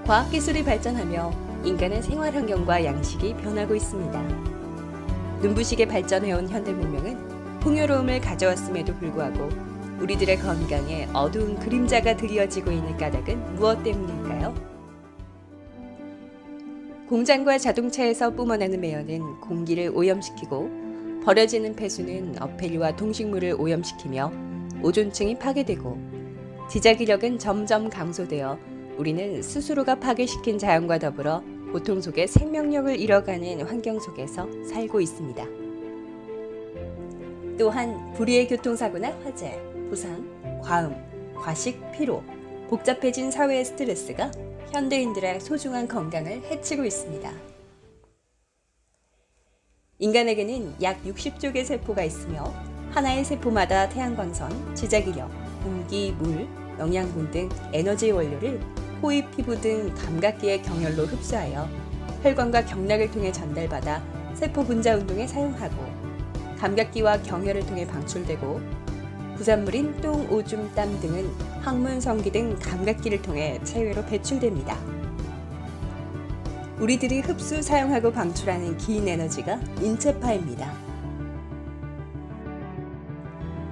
과학기술이 발전하며 인간의 생활 환경과 양식이 변하고 있습니다. 눈부시게 발전해온 현대 문명은 풍요로움을 가져왔음에도 불구하고 우리들의 건강에 어두운 그림자가 드리워지고 있는 까닭은 무엇 때문일까요? 공장과 자동차에서 뿜어내는 매연은 공기를 오염시키고 버려지는 폐수는 어패류와 동식물을 오염시키며 오존층이 파괴되고 지자기력은 점점 감소되어 우리는 스스로가 파괴시킨 자연과 더불어 고통 속에 생명력을 잃어가는 환경 속에서 살고 있습니다. 또한 불의의 교통사고나 화재, 부상, 과음, 과식, 피로, 복잡해진 사회의 스트레스가 현대인들의 소중한 건강을 해치고 있습니다. 인간에게는 약 60조 개의 세포가 있으며 하나의 세포마다 태양광선, 지자기력, 공기, 물, 영양분 등 에너지 원료를 코입, 피부 등 감각기의 경혈로 흡수하여 혈관과 경락을 통해 전달받아 세포 분자 운동에 사용하고 감각기와 경혈을 통해 방출되고 부산물인 똥, 오줌, 땀 등은 항문, 성기 등 감각기를 통해 체외로 배출됩니다. 우리들이 흡수, 사용하고 방출하는 긴 에너지가 인체파입니다.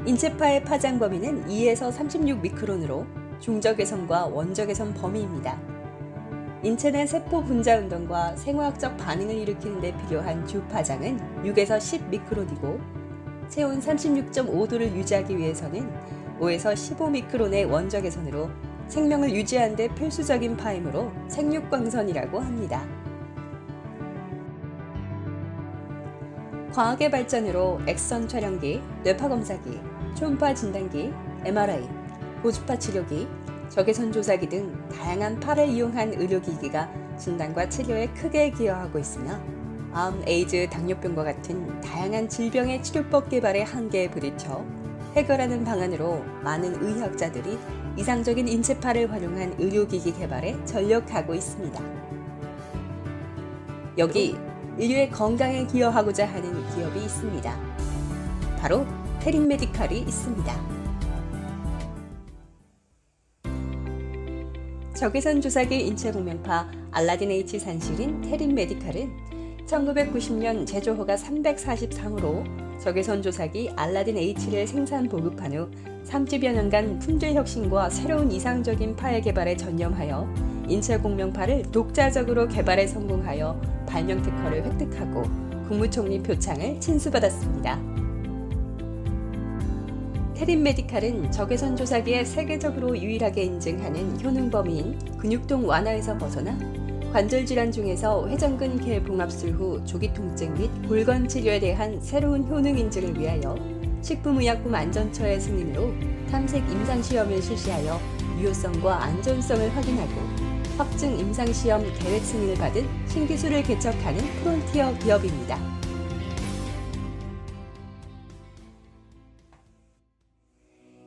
인체파의 파장 범위는 2에서 36 미크론으로 중적외선과 원적외선 범위입니다. 인체 내 세포 분자 운동과 생화학적 반응을 일으키는 데 필요한 주 파장은 6에서 10 미크론이고 체온 36.5도를 유지하기 위해서는 5에서 15 미크론의 원적외선으로 생명을 유지하는 데 필수적인 파이므로 생육광선이라고 합니다. 과학의 발전으로 엑선 촬영기, 뇌파 검사기, 초음파 진단기, MRI, 고주파 치료기, 적외선 조사기 등 다양한 파를 이용한 의료기기가 진단과 치료에 크게 기여하고 있으나 암, 에이즈, 당뇨병과 같은 다양한 질병의 치료법 개발의 한계에 부딪혀 해결하는 방안으로 많은 의학자들이 이상적인 인체파를 활용한 의료기기 개발에 전력하고 있습니다. 여기 인류의 건강에 기여하고자 하는 기업이 있습니다. 바로 테린 메디칼이 있습니다. 적외선 조사기 인체공명파 알라딘 H 산실인 테린 메디칼은 1990년 제조허가 343으로 적외선 조사기 알라딘 H를 생산 보급한 후 30여 년간 품질 혁신과 새로운 이상적인 파의 개발에 전념하여 인체공명파를 독자적으로 개발에 성공하여 발명 특허를 획득하고 국무총리 표창을 친수받았습니다. 테린 메디칼은 적외선 조사기에 세계적으로 유일하게 인증하는 효능 범위인 근육통 완화에서 벗어나 관절 질환 중에서 회전근 개봉합술 후 조기 통증 및 골건 치료에 대한 새로운 효능 인증을 위하여 식품의약품 안전처의 승인으로 탐색 임상시험을 실시하여 유효성과 안전성을 확인하고 확증 임상시험 계획 승인을 받은 신기술을 개척하는 프론티어 기업입니다.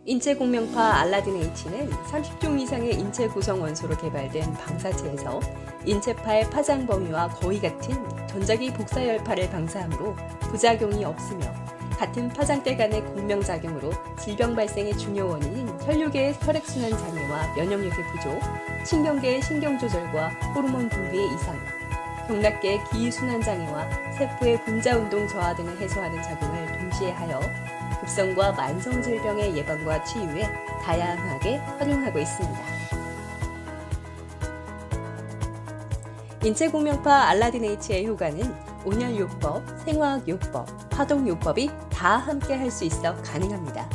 인체공명파 알라딘 H는 30종 이상의 인체 구성 원소로 개발된 방사체에서 인체파의 파장 범위와 거의 같은 전자기 복사열파를 방사하므로 부작용이 없으며 같은 파장대 간의 공명작용으로 질병 발생의 중요 원인인 혈류계의 혈액순환 장애와 면역력의 부족, 신경계의 신경조절과 호르몬 분비의 이상, 경락계의 기순환 장애와 세포의 분자운동 저하 등을 해소하는 작용을 동시에 하여 급성과 만성 질병의 예방과 치유에 다양하게 활용하고 있습니다. 인체공명파 알라딘 H의 효과는 온열요법, 생화학요법, 파동요법이 다 함께 할 수 있어 가능합니다.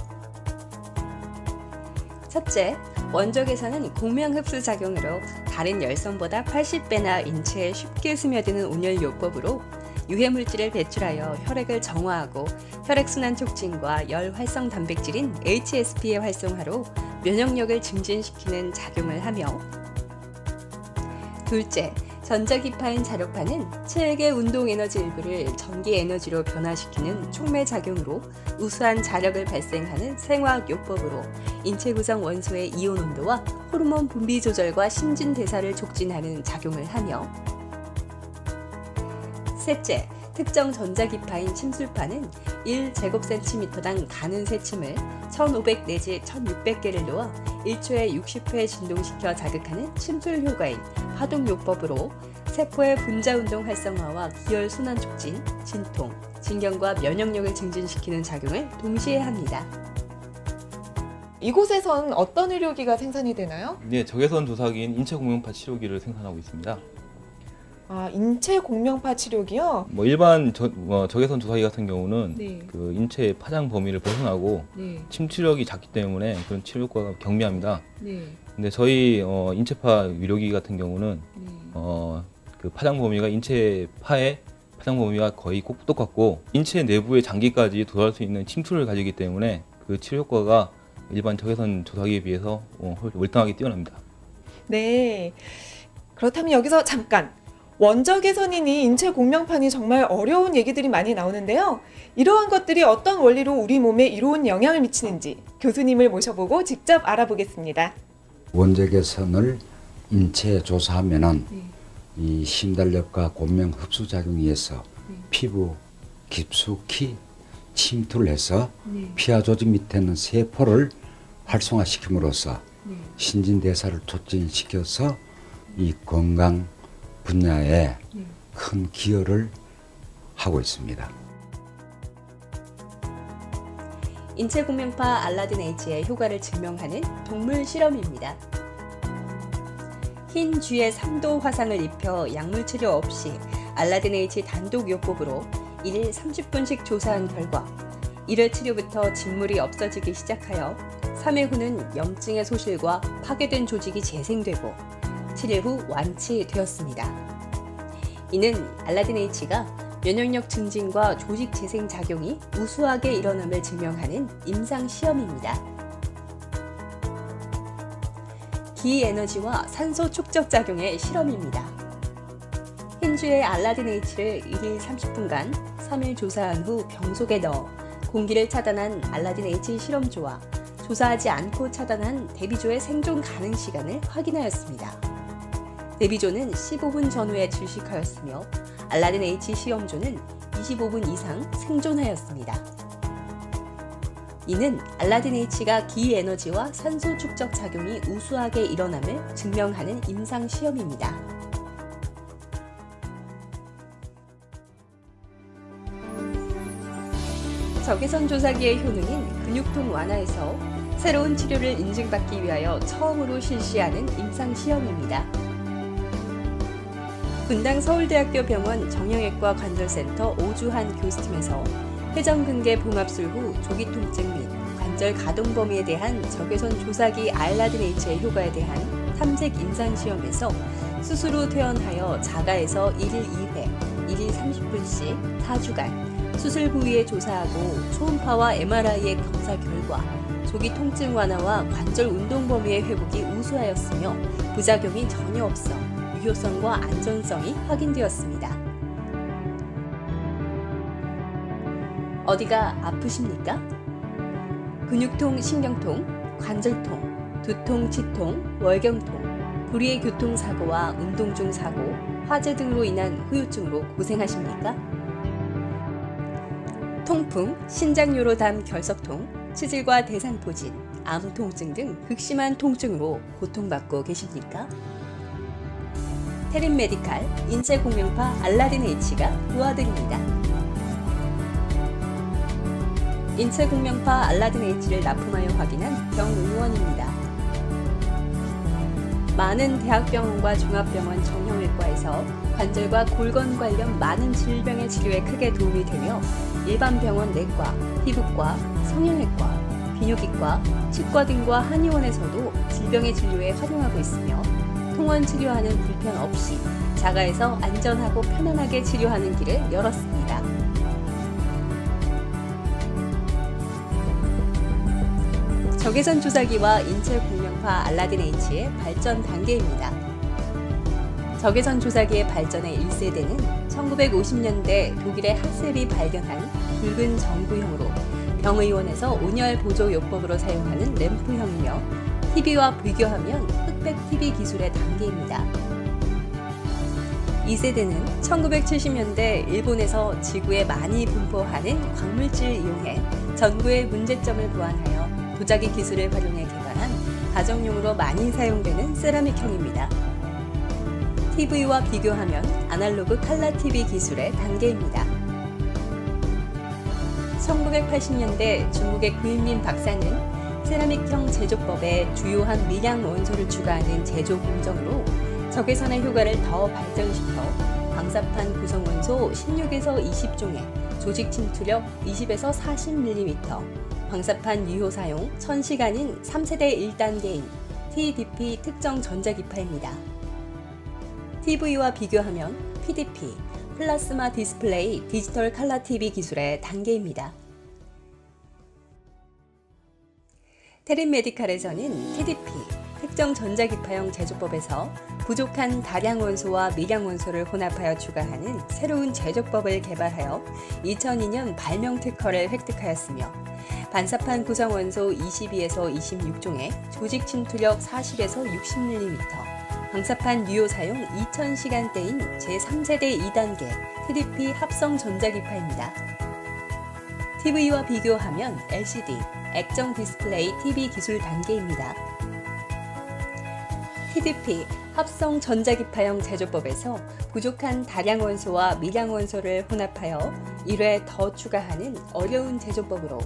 첫째, 원적외선은 공명흡수 작용으로 다른 열선보다 80배나 인체에 쉽게 스며드는 온열요법으로 유해물질을 배출하여 혈액을 정화하고 혈액순환 촉진과 열 활성 단백질인 HSP의 활성화로 면역력을 증진시키는 작용을 하며 둘째, 전자기파인 자력파는 체액의 운동 에너지 일부를 전기 에너지로 변화시키는 촉매 작용으로 우수한 자력을 발생하는 생화학 요법으로 인체 구성 원소의 이온 온도와 호르몬 분비 조절과 신진 대사를 촉진하는 작용을 하며 셋째, 특정 전자기파인 침술파는 1제곱센티미터당 가는 새침을 1500 내지 1600개를 놓아 1초에 60회 진동시켜 자극하는 침술 효과인 파동요법으로 세포의 분자운동 활성화와 기혈 순환 촉진, 진통, 진경과 면역력을 증진시키는 작용을 동시에 합니다. 이곳에선 어떤 의료기가 생산이 되나요? 네, 적외선 조사기인 인체 공명파 치료기를 생산하고 있습니다. 아, 인체 공명파 치료기요? 일반 적외선 조사기 같은 경우는 네. 그 인체의 파장 범위를 벗어나고 네. 침투력이 작기 때문에 그런 치료 효과가 경미합니다. 네. 근데 저희 인체파 위료기 같은 경우는 네. 그 파장 범위가 인체파의 파장 범위와 거의 꼭 똑같고 인체 내부의 장기까지 도달할 수 있는 침투를 가지기 때문에 그 치료 효과가 일반 적외선 조사기에 비해서 월등하게 뛰어납니다. 네. 그렇다면 여기서 잠깐! 원적외선이니 인체 공명판이 정말 어려운 얘기들이 많이 나오는데요. 이러한 것들이 어떤 원리로 우리 몸에 이로운 영향을 미치는지 교수님을 모셔보고 직접 알아보겠습니다. 원적외선을 인체에 조사하면은 네. 이 심달력과 공명 흡수 작용에 의해서 네. 피부 깊숙이 침투를 해서 네. 피하 조직 밑에 있는 세포를 활성화시킴으로써 네. 신진대사를 촉진시켜서 이 건강 분야에 네. 큰 기여를 하고 있습니다. 인체 공명파 알라딘 H의 효과를 증명하는 동물 실험입니다. 흰 쥐에 3도 화상을 입혀 약물 치료 없이 알라딘 H 단독 요법으로 1일 30분씩 조사한 결과 1회 치료부터 진물이 없어지기 시작하여 3회 후는 염증의 소실과 파괴된 조직이 재생되고 7일 후 완치되었습니다. 이는 알라딘 H가 면역력 증진과 조직 재생 작용이 우수하게 일어남을 증명하는 임상 시험입니다. 기에너지와 산소 축적 작용의 실험입니다. 흰쥐의 알라딘 H를 1일 30분간 3일 조사한 후 병 속에 넣어 공기를 차단한 알라딘 H 실험조와 조사하지 않고 차단한 대비조의 생존 가능 시간을 확인하였습니다. 대비조는 15분 전후에 질식하였으며 알라딘 H 시험조는 25분 이상 생존하였습니다. 이는 알라딘 H가 기에너지와 산소 축적 작용이 우수하게 일어남을 증명하는 임상 시험입니다. 적외선 조사기의 효능인 근육통 완화에서 새로운 치료를 인증받기 위하여 처음으로 실시하는 임상 시험입니다. 분당 서울대학교 병원 정형외과 관절센터 오주한 교수팀에서 회전근개 봉합술 후 조기 통증 및 관절 가동 범위에 대한 적외선 조사기 알라딘 H의 효과에 대한 탐색 임상 시험에서 수술 후 퇴원하여 자가에서 1일 2회, 1일 30분씩 4주간 수술 부위에 조사하고 초음파와 MRI의 검사 결과 조기 통증 완화와 관절 운동 범위의 회복이 우수하였으며 부작용이 전혀 없어 유효성과 안전성이 확인되었습니다. 어디가 아프십니까? 근육통, 신경통, 관절통, 두통, 치통, 월경통, 불의의 교통사고와 운동 중 사고, 화재 등으로 인한 후유증으로 고생하십니까? 통풍, 신장요로담 결석통, 치질과 대상포진, 암 통증 등 극심한 통증으로 고통받고 계십니까? 테린 메디칼 인체 공명파 알라딘 H가 도와드립니다. 인체 공명파 알라딘 H를 납품하여 확인한 병의원입니다. 많은 대학병원과 종합병원 정형외과에서 관절과 골건 관련 많은 질병의 치료에 크게 도움이 되며 일반 병원 내과, 피부과, 성형외과, 비뇨기과, 치과 등과 한의원에서도 질병의 진료에 활용하고 있으며 통원 치료하는 불편 없이 자가에서 안전하고 편안하게 치료하는 길을 열었습니다. 적외선 조사기와 인체 공명파 알라딘 H의 발전 단계입니다. 적외선 조사기의 발전의 1세대는 1950년대 독일의 하셀이 발견한 붉은 전구형으로 병의원에서 온열 보조 요법으로 사용하는 램프형이며 TV와 비교하면 흑백 TV 기술의 단계입니다. 2세대는 1970년대 일본에서 지구에 많이 분포하는 광물질 이용해 전구의 문제점을 보완하여 도자기 기술을 활용해 개발한 가정용으로 많이 사용되는 세라믹형입니다. TV와 비교하면 아날로그 칼라 TV 기술의 단계입니다. 1980년대 중국의 구인민 박사는 세라믹형 제조법에 주요한 밀양 원소를 추가하는 제조 공정으로 적외선의 효과를 더 발전시켜 방사판 구성 원소 16에서 20종에 조직 침투력 20에서 40mm, 방사판 유효 사용 1000시간인 3세대 1단계인 TDP 특정 전자기파입니다. TV와 비교하면 PDP, 플라스마 디스플레이 디지털 칼라 TV 기술의 단계입니다. 테린 메디칼에서는 TDP, 특정 전자기파형 제조법에서 부족한 다량 원소와 미량 원소를 혼합하여 추가하는 새로운 제조법을 개발하여 2002년 발명 특허를 획득하였으며 반사판 구성 원소 22에서 26종에 조직 침투력 40에서 60mm, 방사판 유효 사용 2000시간대인 제3세대 2단계 TDP 합성 전자기파입니다. TV와 비교하면 LCD, 액정 디스플레이 TV 기술 단계입니다. TDP, 합성 전자기파형 제조법에서 부족한 다량 원소와 미량 원소를 혼합하여 1회 더 추가하는 어려운 제조법으로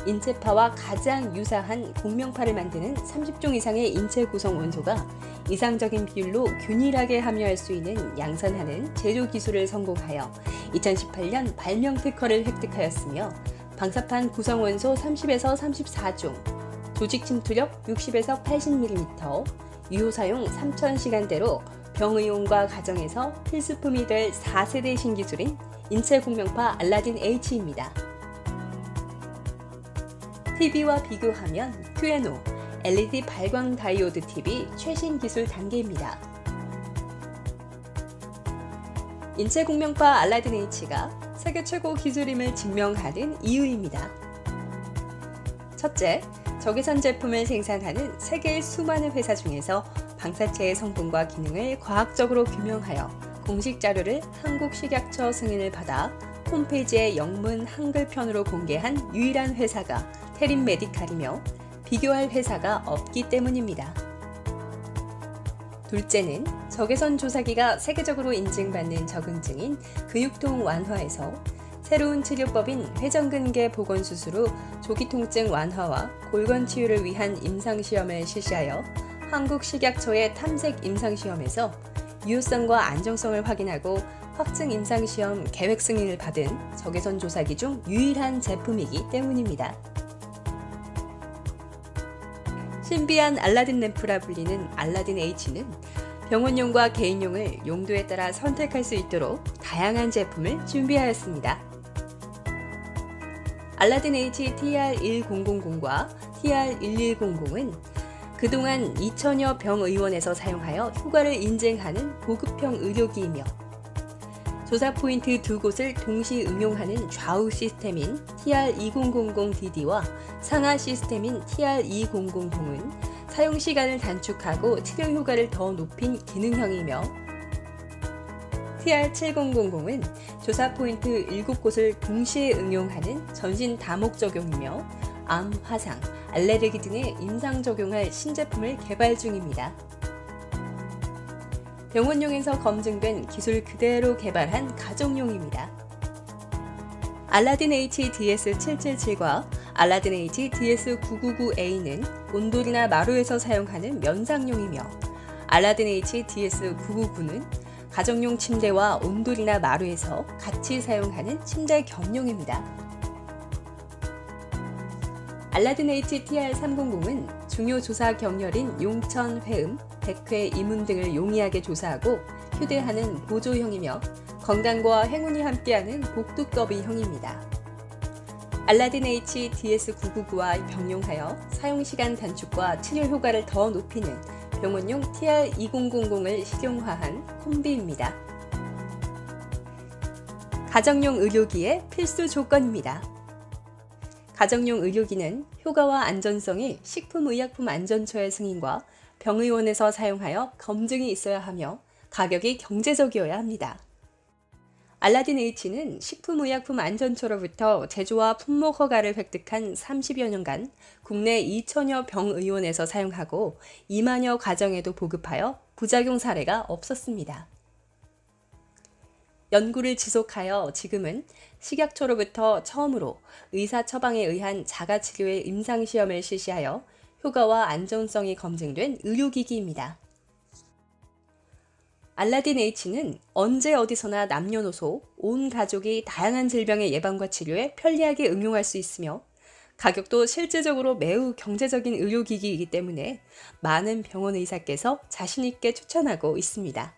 인체파와 가장 유사한 공명파를 만드는 30종 이상의 인체 구성 원소가 이상적인 비율로 균일하게 함유할 수 있는 양산하는 제조 기술을 성공하여 2018년 발명 특허를 획득하였으며 방사판 구성 원소 30에서 34종, 조직 침투력 60에서 80mm, 유효 사용 3000시간대로 병의용과 가정에서 필수품이 될 4세대 신기술인 인체 공명파 알라딘 H입니다. TV와 비교하면 큐에노, LED 발광 다이오드 TV 최신 기술 단계입니다. 인체 공명파 알라딘 H가 세계 최고 기술임을 증명하는 이유입니다. 첫째, 적외선 제품을 생산하는 세계의 수많은 회사 중에서 방사체의 성분과 기능을 과학적으로 규명하여 공식 자료를 한국식약처 승인을 받아 홈페이지에 영문 한글편으로 공개한 유일한 회사가 테린 메디칼이며 비교할 회사가 없기 때문입니다. 둘째는 적외선 조사기가 세계적으로 인증받는 적응증인 근육통 완화에서 새로운 치료법인 회전근개 복원수술 후 조기 통증 완화와 골건 치유를 위한 임상시험을 실시하여 한국식약처의 탐색 임상시험에서 유효성과 안정성을 확인하고 확증 임상시험 계획 승인을 받은 적외선 조사기 중 유일한 제품이기 때문입니다. 신비한 알라딘 램프라 불리는 알라딘 H는 병원용과 개인용을 용도에 따라 선택할 수 있도록 다양한 제품을 준비하였습니다. 알라딘 H TR1000과 TR1100은 그동안 2000여 병의원에서 사용하여 효과를 인증하는 보급형 의료기이며 조사 포인트 두 곳을 동시 응용하는 좌우 시스템인 TR2000DD와 상하 시스템인 TR2000은 사용 시간을 단축하고 치료 효과를 더 높인 기능형이며 TR7000은 조사 포인트 7곳을 동시에 응용하는 전신 다목 적용이며 암, 화상, 알레르기 등의 임상 적용할 신제품을 개발 중입니다. 병원용에서 검증된 기술 그대로 개발한 가정용입니다. 알라딘 H DS777과 알라딘 H DS999A는 온돌이나 마루에서 사용하는 면상용이며 알라딘 H DS999는 가정용 침대와 온돌이나 마루에서 같이 사용하는 침대 겸용입니다. 알라딘 H TR300은 중요 조사 경렬인 용천, 회음, 백회, 이문 등을 용이하게 조사하고 휴대하는 보조형이며 건강과 행운이 함께하는 복두꺼비형입니다. 알라딘 H DS999와 병용하여 사용시간 단축과 치료 효과를 더 높이는 병원용 TR2000을 실용화한 콤비입니다. 가정용 의료기의 필수 조건입니다. 가정용 의료기는 효과와 안전성이 식품의약품안전처의 승인과 병의원에서 사용하여 검증이 있어야 하며 가격이 경제적이어야 합니다. 알라딘 H는 식품의약품안전처로부터 제조와 품목 허가를 획득한 30여 년간 국내 2천여 병의원에서 사용하고 2만여 가정에도 보급하여 부작용 사례가 없었습니다. 연구를 지속하여 지금은 식약처로부터 처음으로 의사 처방에 의한 자가치료의 임상시험을 실시하여 효과와 안전성이 검증된 의료기기입니다. 알라딘 H는 언제 어디서나 남녀노소, 온 가족이 다양한 질병의 예방과 치료에 편리하게 응용할 수 있으며 가격도 실질적으로 매우 경제적인 의료기기이기 때문에 많은 병원 의사께서 자신 있게 추천하고 있습니다.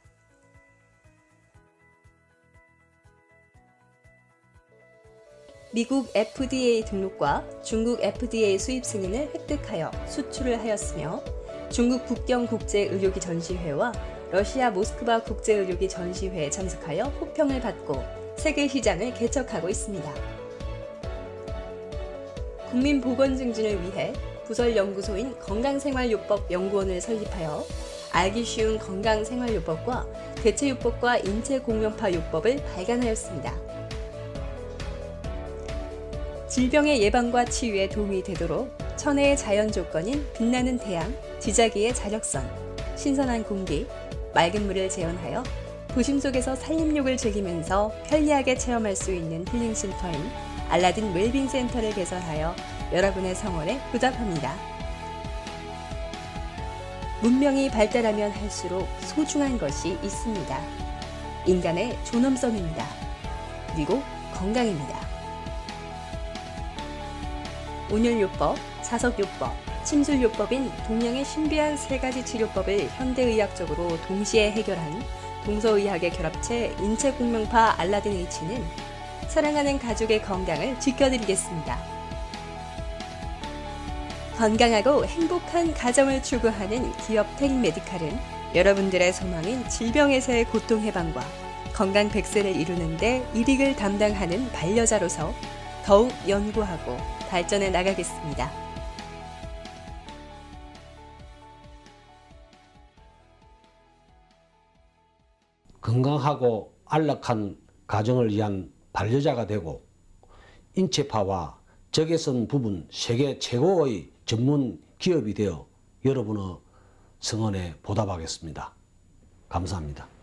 미국 FDA 등록과 중국 FDA 수입 승인을 획득하여 수출을 하였으며 중국 북경국제의료기 전시회와 러시아 모스크바 국제의료기 전시회에 참석하여 호평을 받고 세계 시장을 개척하고 있습니다. 국민보건 증진을 위해 부설연구소인 건강생활요법연구원을 설립하여 알기 쉬운 건강생활요법과 대체요법과 인체공명파요법을 발간하였습니다. 질병의 예방과 치유에 도움이 되도록 천혜의 자연 조건인 빛나는 태양, 지자기의 자력선, 신선한 공기, 맑은 물을 재현하여 도심 속에서 산림욕을 즐기면서 편리하게 체험할 수 있는 힐링센터인 알라딘 웰빙센터를 개설하여 여러분의 성원에 보답합니다. 문명이 발달하면 할수록 소중한 것이 있습니다. 인간의 존엄성입니다. 그리고 건강입니다. 온열요법, 사석요법, 침술요법인 동양의 신비한 세 가지 치료법을 현대의학적으로 동시에 해결한 동서의학의 결합체 인체공명파 알라딘 H는 사랑하는 가족의 건강을 지켜드리겠습니다. 건강하고 행복한 가정을 추구하는 기업 텍메디칼은 여러분들의 소망인 질병에서의 고통 해방과 건강 100세를 이루는 데 일익을 담당하는 반려자로서 더욱 연구하고 발전해 나가겠습니다. 건강하고 안락한 가정을 위한 반려자가 되고 인체파와 적외선 부분 세계 최고의 전문 기업이 되어 여러분의 성원에 보답하겠습니다. 감사합니다.